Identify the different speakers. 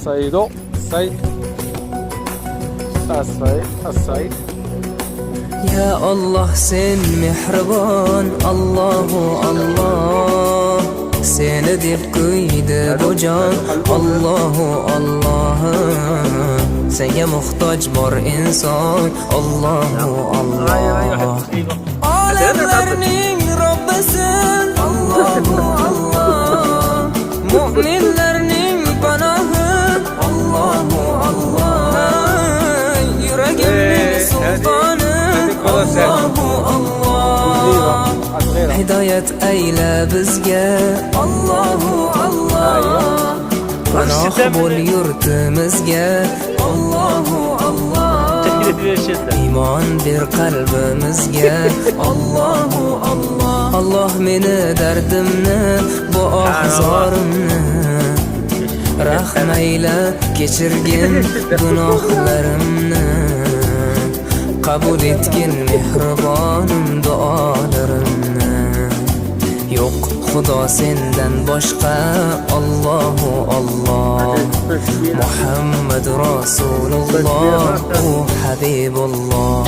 Speaker 1: Saido, Said, Said, Said.
Speaker 2: Ya Allah sen mehribon, Allahu Allah. Seni deb kuydi bu jon, Allahu Allah. Senga muhtoj bor inson, Allahu Allah. Alemlarning Robbisin, Allahu Allah. Mu'minlarning panohi, Allahu Allah. Yuragimning sultoni, Allahu Allah. Hidayat ayla bizga, Allahu Allah. Panoh bo'l yurtimizga, Allahu Allah. Iymon ber qalbimizga, Allahu Allah. Allah meni dardimni, bu ahzorimni rahmayla kechirgin gunohlarimni. Qabul etgin mehribonim duolarimni. Yo'q Xudo sendan boshqa, Allahu Allah. Muhammad Rasululloh, u Habibulloh.